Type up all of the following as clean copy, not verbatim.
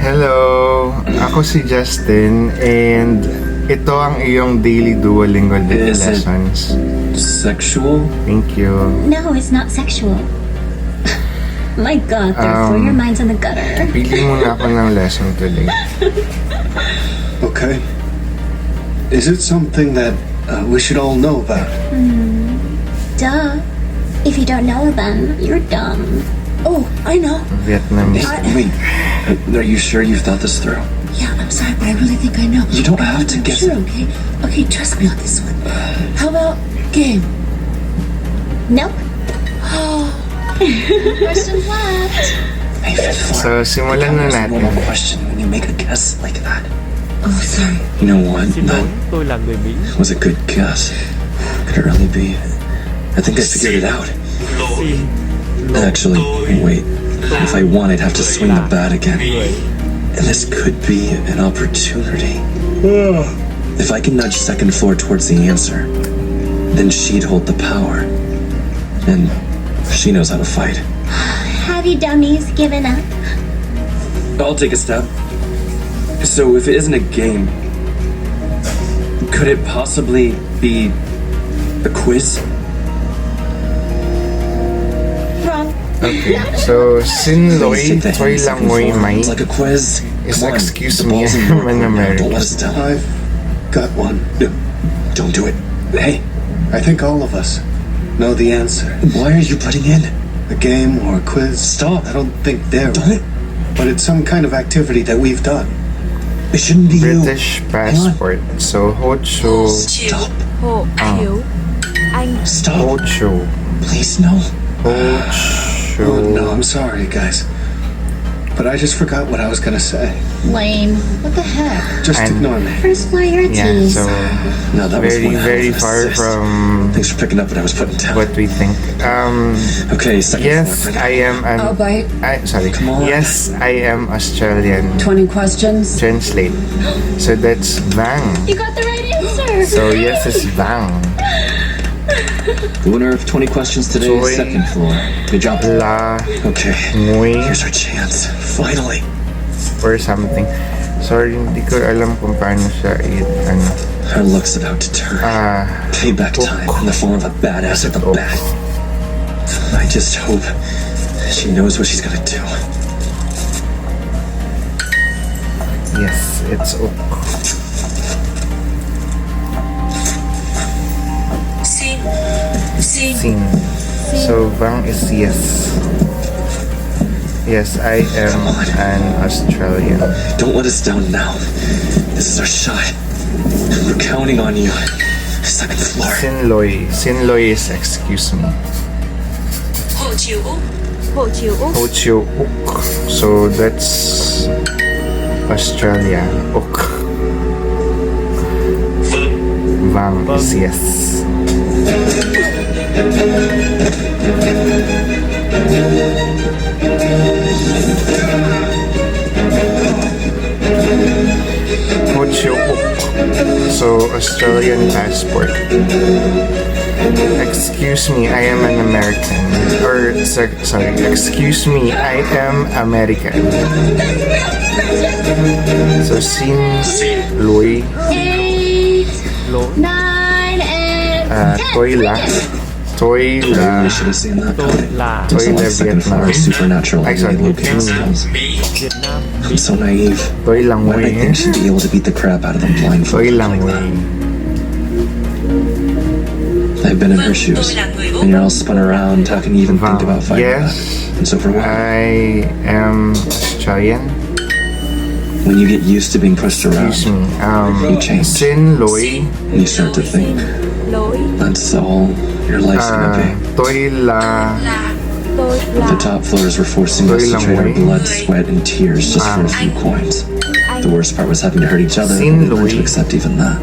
Hello! Ako si Justin and ito ang iyong Daily Duolingo Lessons. Sexual? Thank you. No, it's not sexual. My God, therefore your mind's in the gutter. Pili muna ako ng lesson today. Okay. Is it something that we should all know about? Duh. If you don't know, then you're dumb. Oh, I know. Vietnamese. Wait, are you sure you've thought this through? Yeah, I'm sorry, but I really think I know. You don't have to guess Sure, it. okay? Okay, trust me on this one. How about game? Nope. Question left. Hey, fifth So, floor. simulan na There's natin. one more question when you make a guess like that. Oh, sorry. You know what? Xin lỗi, That tôi là người Mỹ. was a good guess. Could it really be? I think I figured it out. Xin Actually, wait. If I won, I'd have to swing the bat again. người. And this could be an opportunity. If I can nudge second floor towards the answer, then she'd hold the power. And she knows how to fight. Have you dummies given up? I'll take a stab. So if it isn't a game, could it possibly be a quiz? Wrong. Okay. So, Sin Loy, Please take the Toy hand lang second mo'y floor. may. It's like a quiz. Is Come on, excuse the me, ball's in I'm your an court now. American. Don't let us down. I've got one. No, don't do it. Hey, I think all of us know the answer. why are you butting in? A game or a quiz. Stop. I don't think they're Don't. right. But it's some kind of activity that we've done. It shouldn't be British you. passport. So, Hocho. Stop. Hộ chiếu Anh Stop. Hocho. Please, no. Hocho. Oh, no, I'm sorry, guys. But I just forgot what I was gonna say. Lame. What the heck? Just And- ignore me. First priorities. Yeah, so No, that was very, one hell very of an far assist. from Thanks for picking up what I was putting down. what we think. Okay, second Yes, floor. I am Oh, bite. sorry. Come on. Yes, I am Australian. 20 questions. Translate. So that's Vang. You got the right answer. So yes is Vang. The winner of 20 questions today Soy. is second floor. Good job. La Okay, Muy here's our chance. Finally. or something. Sorry, hindi ko alam kung paano siya ano. Her luck's about to turn. Payback time in the form of a badass at the bat. I just hope she knows what she's gonna do. Yes, it's ok. Sin. So Vang is yes. Yes, I am an Australian. Don't let us down now. This is our shot. We're counting on you. Second floor. Sin Loy. Sin Loy is excuse me. Hộ chiếu Úc Hocho Uk. So that's Australia. Uk. Vang is yes. Hocho Uk. So Australian passport. Excuse me, I am an American. Or sorry, excuse me, I am American. So Sin Loy, 8, Lỗi 9, and 10. Toy La, Toy La, We should have seen that tôi coming. là Toy Some La like second floor Vietnam. supernatural Ay, sorry, locating skills. Việt Nam. I'm so naive. Toy Lang Why did I Way, think she'd be able to beat the crap out of them Toy blindfolded Lang like that? Way. I've been in her shoes, and you're all spun around. How can you even think about fighting Yes. back? And so for what? I am Australian. When you get used to being pushed around, Excuse me. you change. Sin Loy, And you start to think, Lỗi that's all your life's gonna be. Toy La, Tôi The là top floors were forcing us to trade our blood, sweat, and tears just for a few coins. The worst part was having to hurt each other, Sin and we learned to Louis. accept even that.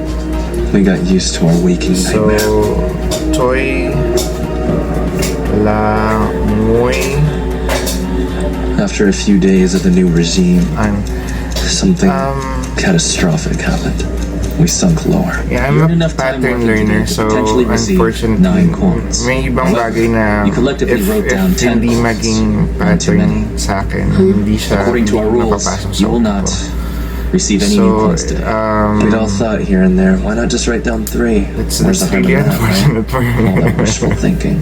We got used to our waking so nightmare. Toy La Muy, After a few days of the new regime, and something catastrophic happened. we sunk lower. Yeah, I'm You a earned enough time pattern working learner, today to so potentially receive 9 unfortunately, coins. may ibang However, bagay na you collectively wrote down 10 hindi coins. maging One too many. pattern sa akin, hindi siya According to our rules, mapapasok sa you will utak not ko. receive any new coins today. We'd all thought here and there, why not just write down 3? It's Where's the harm really in that, right? unfortunate for All that me. wishful thinking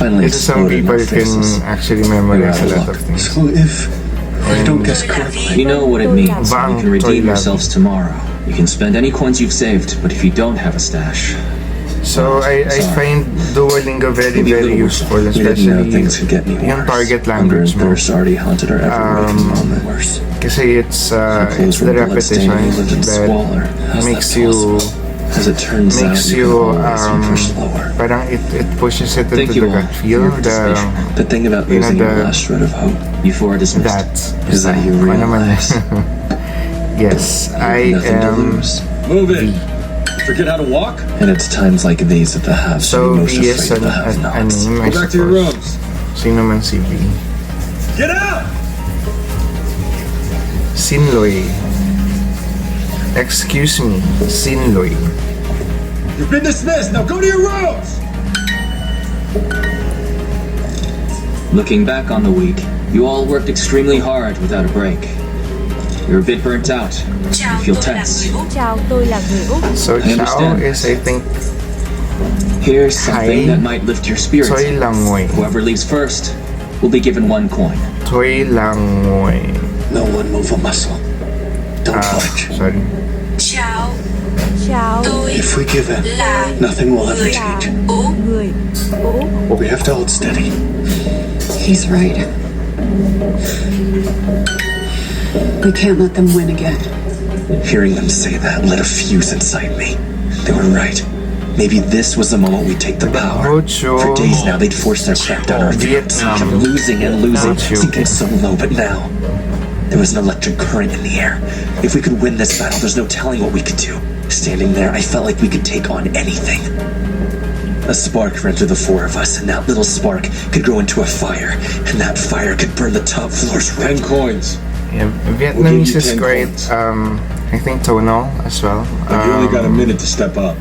finally Because some exploded in people our faces. can actually memorize a We're lot out of of things. So if I don't guess correctly, You know what it means. Bang, You can redeem toy lab. yourselves tomorrow. You can spend any coins you've saved, but if you don't have a stash, So I find Duolingo very, maybe a very little useful, worse. We didn't know especially things could get any yung worse. target Hunger language and mo. thirst already haunted our every waking moment. Worse. Kasi it's Our clothes the were bloodstained repetition and we lived in squalor. that How's that makes you possible? As it turns out, makes you you can always be pushed lower. parang it pushes it Thank into you the all gut for feel, your participation. The thing about you know, losing the- your last shred of hope before dismissed that is that you ano naman. realize Yes, you I have nothing to am lose. move it. Forget how to walk. And it's times like these that the haves so should be most V is afraid of the a have-nots. name, I Go back to your suppose. rooms. Sino man si V? Get out! Sinloy. Excuse me, Sinloy. You've been dismissed. Now go to your rooms. Looking back on the week, you all worked extremely hard without a break. You're a bit burnt out. You feel tense. Chào, tôi là người Úc. So I Chao understand. is, I think, Here's something Hi. that might lift your spirits. Toy Langoy. Whoever leaves first will be given 1 coin. Toy Langoy. No one move a muscle. Don't flinch. Sorry. Chào, If we give in, nothing will ever change. người Úc. We have to hold steady. He's right. We can't let them win again. Hearing them say that lit a fuse inside me. They were right. Maybe this was the moment we'd take the power. Ocho. For days now, they'd forced their crap down our throats. Vietnam. Kept losing and losing, Ocho. sinking so low. But now, there was an electric current in the air. If we could win this battle, there's no telling what we could do. Standing there, I felt like we could take on anything. A spark ran through the 4 of us, and that little spark could grow into a fire, and that fire could burn the top floors right. 10 coins. Yeah, We'll Vietnamese give you is 10 great. coins. I think tonal as well. But you only got a minute to step up.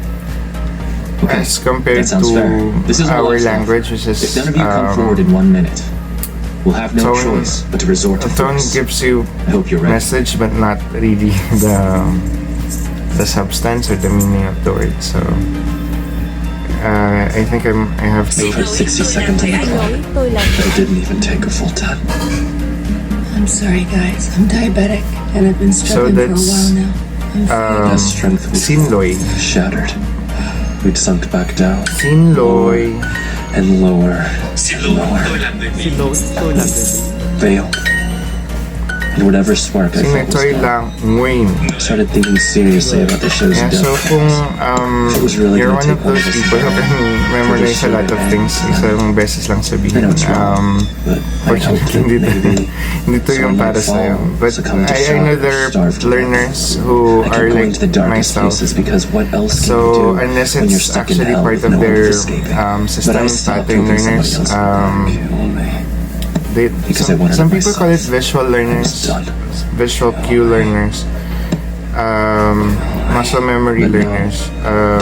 Okay, As compared that sounds to fair. This is our language, which is If none of you come forward in 1 minute, we'll have no tone- choice but to resort to tone force. gives you I hope you're ready. message, but not really the substance or the meaning of the word. So I think I have We to. put 60 seconds on the clock, Lỗi, tôi là but it didn't even take a full 10. I'm sorry, guys. I'm diabetic, and I've been struggling for a that's, while now. I'm afraid. As strength we Sinloy. shattered, we'd sunk back down Sinloy. and lower and lower, Xin lỗi, tôi là người Mỹ. failed. And whatever spark I Sino felt was Toy gone. Langoy. Started thinking seriously about the show's Yeah, so depth. kung It was really you're gonna one of take one those of us people who to can memorize a lot of things, isang beses lang I sabihin. know it's wrong, but I hope that Fortunately, maybe hindi to yung someone para might sa'yo. fall, But succumb to I shock, know there are starve to death. learners who I are kept going like to the darkest myself. places because what else can So you do unless when you're it's stuck in actually hell part with of no hope their of escaping? system, But I stopped pattern hoping somebody learners, else would kill me. Because I wanted some it people call it myself. visual I was learners, done. visual cue learners, muscle memory But no, learners.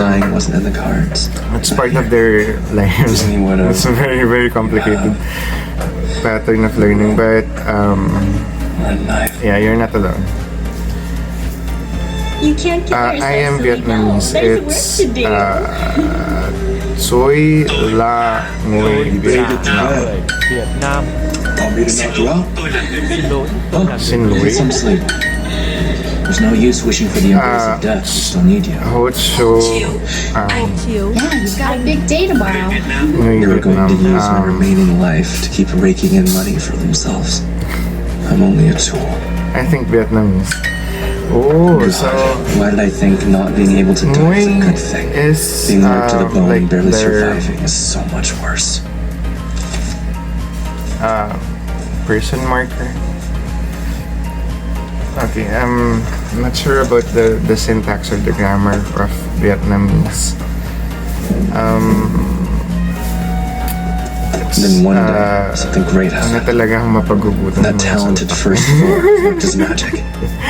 Dying wasn't in the cards. It's part of their lives. I mean, whatever. It's a very, very complicated pattern of learning, but Or a knife. yeah, you're not alone. You can't kill yourself. I am so we know. Vietnamese. There's work It's to do. Soy La Nguyen Vietnam. Người Việt Nam. Want me to knock you out? Xin lỗi, tôi là người Xin Get lỗi. some sleep. There's no use wishing for the embrace of death. We still need you. Ho Cho Anh Chiếu. Yeah, you've got a big day tomorrow. Nguyen They were going to Vietnam. use my remaining life to keep raking in money for themselves. I'm only a tool. I think Vietnamese. Oh, so Why did I think not being able to die is a Nguyen good thing? is Being marked to the bone like and barely their surviving is so much worse. person marker. Okay, I'm not sure about the syntax or the grammar of Vietnamese. Then one day, something great Ano happened. talaga ang mapagugutan That mo sa talented utak. first floor worked as magic.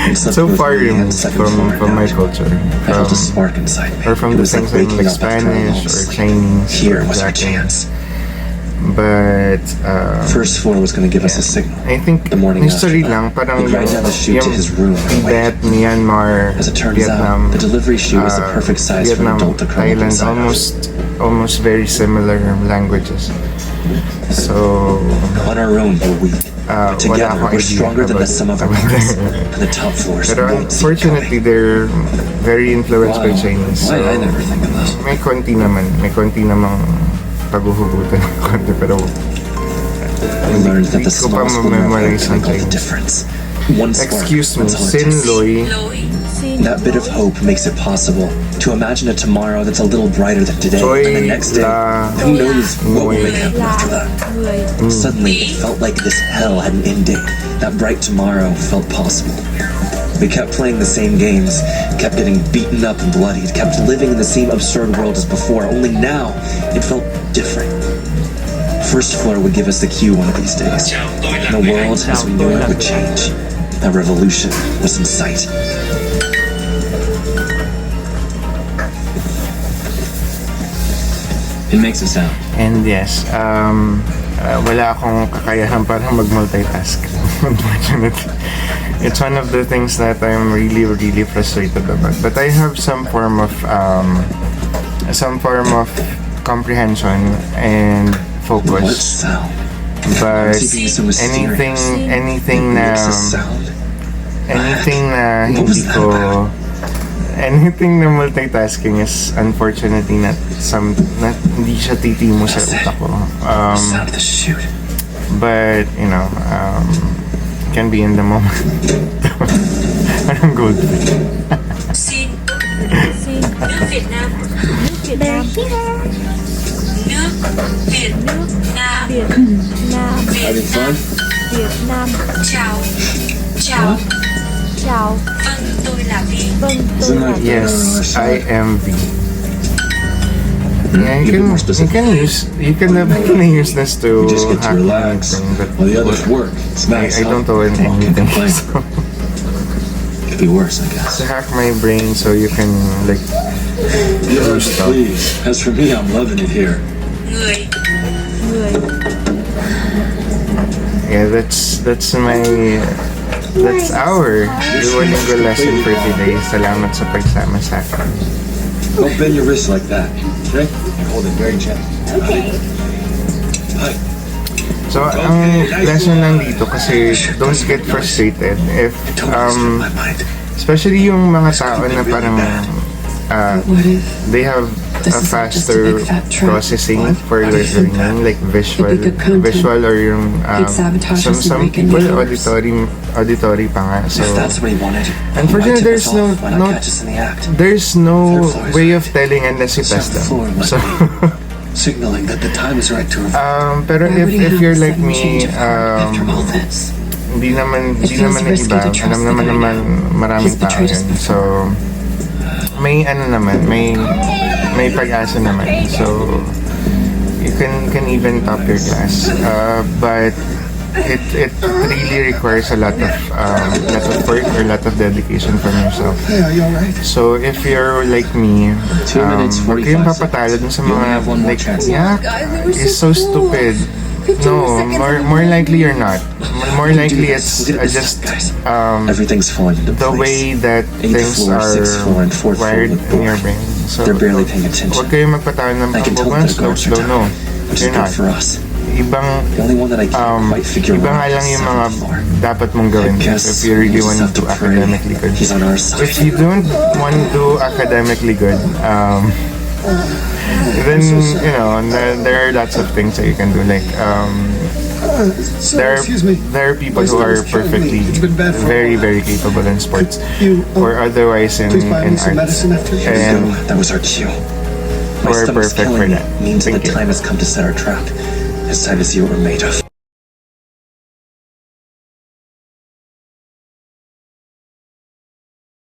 and slept So with far me on the removed second floor from my now. culture. I felt a spark inside me. Or from It the was like things in waking like up after a long Spanish or sleep. Chinese. Here or was our Japanese. chance. But First floor was going to give us a signal. I think The morning history after lang, parang we'd ride down the chute to his room and wait. Tibet, Myanmar, As it turns Vietnam, out, the delivery chute was the perfect size Vietnam, for an adult to curl up Thailand, inside. almost very similar languages. So On our own, we're weak. But wala together, akong we're idea stronger than the about sum of our parts. And the top floors pero won't see it unfortunately, coming. they're very influenced by Wow. Chinese. So Why I never think of that? may konti namang paghuhugutan ng konti, pero I learned that the Hindi ko pa smallest glimmer of hope ma-memorize can make all the ang difference. One spark, excuse me, that's all it Sin takes. Loy, That bit of hope makes it possible to imagine a tomorrow that's a little brighter than today. Joy And the next day, La who knows what will make happen là after that. người Suddenly, it felt like this hell had an end date. That bright tomorrow felt possible. We kept playing the same games, kept getting beaten up and bloodied, kept living in the same absurd world as before, only now it felt different. First floor would give us the cue one of these days. The world as we knew it would change. A revolution was in sight. It makes a sound. and yes, wala akong kakayahan para mag-multitask. Unfortunately. It's one of the things that I'm really, really frustrated about. But I have some form of comprehension and What focus. sound? But What's being so mysterious? anything na Makes a sound. anything na What was hindi that ko about? anything na multitasking is unfortunately not hindi siya titimo sa That's it. utak ko. Sound of the chute. But can be in the moment. Parang goldfish. xin Nước Việt Nam. nước Việt They're Nam here. Nước Việt Nam. Việt Nam Having fun? Việt Nam Chào. Chào. chào Vâng, tôi là Vi. vâng tôi Isn't là that Yes, I am V. Yeah, You can be more specific. you can definitely use this to You just get to hack relax anything, but while the others work. It's nice. I don't own Can't anything. complain. So, Could be worse, I guess. to hack my brain so you can like do stuff. Please. As for me, I'm loving it here. Người. người Yeah, that's our Duolingo lesson for today. Salamat sa pagsama sa akin. Don't bend your wrist like that, okay? Hold it very gently. Okay. Hi. So, ang lesson lang dito kasi don't get frustrated if Don't lose my mind. especially yung mga tao na parang What if they have This a is just a faster big fat trap. processing What? for What do you think learning, like It'd be good content. or yung It'd sabotage us and some break in people yours. auditory pa nga. So If that's what he wanted, Unfortunately, why tip there's us off? no- Why not no- catch us in the act? there's no Third floor is way right. of telling unless you test Seventh floor them. must So Signaling that the time is right to pero Why would he if have you're a like sudden me, change of heart after all this? hindi naman It feels yung risky iba, to trust alam the naman guy naman now. maraming He's tao betrayed us yun. before. So may may pag-asa naman. So you can even top your class. But it really requires a lot of work or a lot of dedication from yourself. Hey, are you alright? So if you're like me, 2 minutes, huwag kayong 45 papatalo dun sa You only mga have one more like, chance. yeah, it's so stupid. No, more likely you're not. More likely it's Look at this, just guys. Everything's falling into the place. way that 8th things floor, 6th floor, are and 4th floor wired look in your bored. brain. So They're barely paying attention. huwag kayong magpatalo ng I can tell that the slow, guards are slow, no. down, which is You're good not. for us. Ibang The only one that I can't quite figure iba out nga lang is yung mga 7th floor. dapat mong gawin Guess if you really we'll want just to do have to pray. academically good. He's on our side. If you don't want to do academically good, then there are lots of things that you can do. Like Sir, excuse me. there are people My who are stomach's killing me. perfectly It's been bad for a very while. very capable in sports You, or otherwise in please buy me some arts medicine after Here we and go. That was our cue. My we're stomach's perfect for killing me that. means that Thank the you. time has come to set our trap. It's time to see what we're made of.